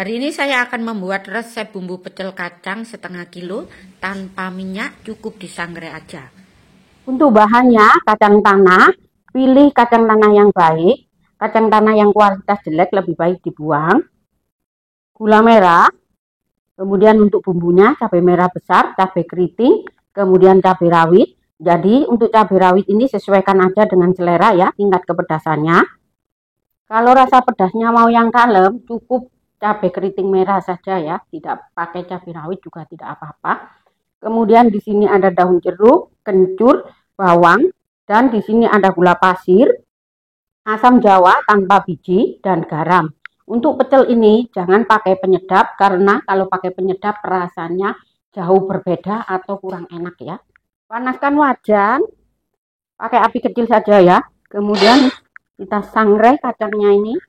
Hari ini saya akan membuat resep bumbu pecel kacang setengah kilo tanpa minyak, cukup disangrai aja. Untuk bahannya kacang tanah, pilih kacang tanah yang baik. Kacang tanah yang kualitas jelek lebih baik dibuang. Gula merah, kemudian untuk bumbunya cabai merah besar, cabai keriting, kemudian cabai rawit. Jadi untuk cabai rawit ini sesuaikan aja dengan selera ya, tingkat kepedasannya. Kalau rasa pedasnya mau yang kalem, cukup cabai keriting merah saja ya, tidak pakai cabai rawit juga tidak apa-apa. Kemudian di sini ada daun jeruk, kencur, bawang, dan di sini ada gula pasir, asam jawa tanpa biji, dan garam. Untuk pecel ini jangan pakai penyedap karena kalau pakai penyedap rasanya jauh berbeda atau kurang enak ya. Panaskan wajan, pakai api kecil saja ya. Kemudian kita sangrai kacangnya ini.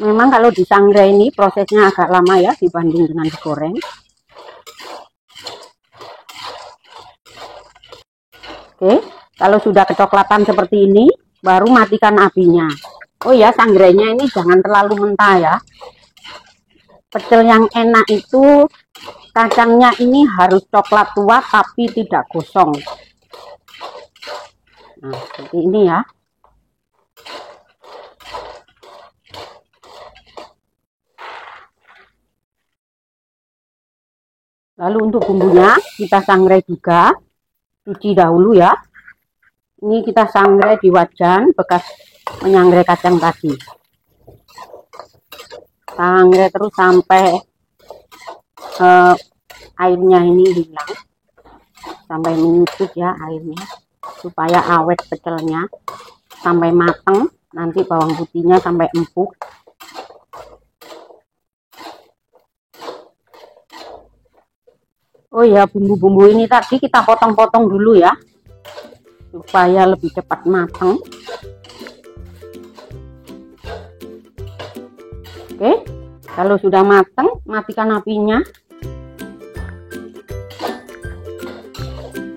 Memang kalau disangrai ini prosesnya agak lama ya dibanding dengan digoreng. Oke, kalau sudah kecoklatan seperti ini, baru matikan apinya. Oh ya, sangrainya ini jangan terlalu mentah ya. Pecel yang enak itu kacangnya ini harus coklat tua tapi tidak gosong. Nah, seperti ini ya. Lalu untuk bumbunya kita sangrai juga, cuci dahulu ya. Ini kita sangrai di wajan bekas menyangrai kacang tadi. Sangrai terus sampai airnya ini hilang, sampai menyusut ya airnya, supaya awet pecelnya, sampai matang. Nanti bawang putihnya sampai empuk. Oh ya, bumbu-bumbu ini tadi kita potong-potong dulu ya, supaya lebih cepat matang. Oke, kalau sudah matang, matikan apinya.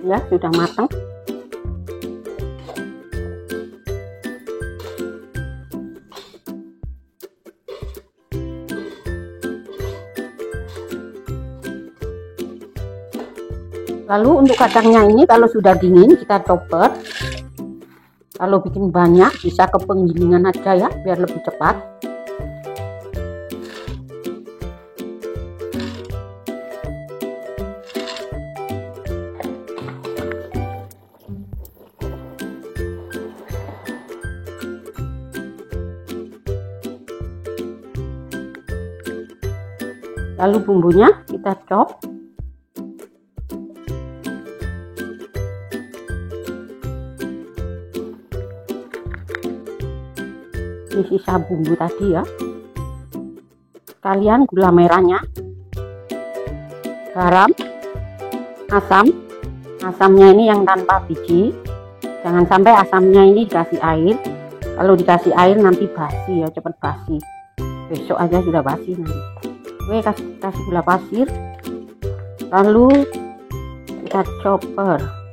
Ya, sudah matang. Lalu untuk kacangnya ini kalau sudah dingin kita chopper. Kalau bikin banyak bisa ke penggilingan aja ya biar lebih cepat. Lalu bumbunya kita chop. Ini sisa bumbu tadi ya. Sekalian gula merahnya, garam, asam. Asamnya ini yang tanpa biji. Jangan sampai asamnya ini dikasih air. Kalau dikasih air nanti basi ya, cepat basi. Besok aja sudah basi nanti. Oke, kasih gula pasir. Lalu kita chopper.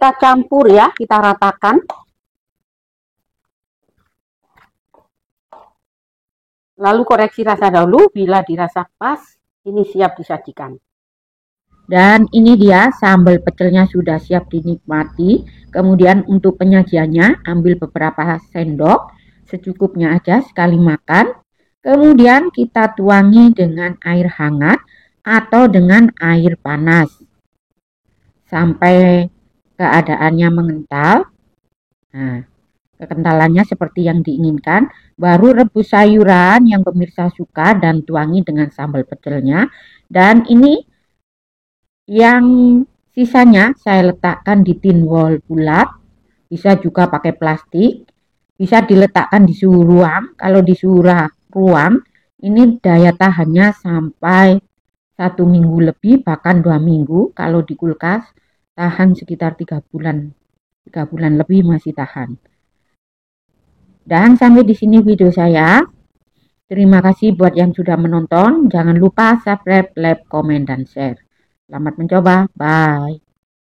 Kita campur ya, kita ratakan. Lalu koreksi rasa dahulu, bila dirasa pas, ini siap disajikan. Dan ini dia sambal pecelnya sudah siap dinikmati. Kemudian untuk penyajiannya ambil beberapa sendok, secukupnya aja sekali makan. Kemudian kita tuangi dengan air hangat atau dengan air panas sampai keadaannya mengental. Nah, kekentalannya seperti yang diinginkan. Baru rebus sayuran yang pemirsa suka dan tuangi dengan sambal pecelnya. Dan ini yang sisanya saya letakkan di tin wol bulat. Bisa juga pakai plastik. Bisa diletakkan di suhu ruang. Kalau di suhu ruang ini daya tahannya sampai 1 minggu lebih, bahkan 2 minggu. Kalau di kulkas tahan sekitar 3 bulan lebih masih tahan. Dan sampai di sini video saya. Terima kasih buat yang sudah menonton. Jangan lupa subscribe, like, komen, dan share. Selamat mencoba. Bye.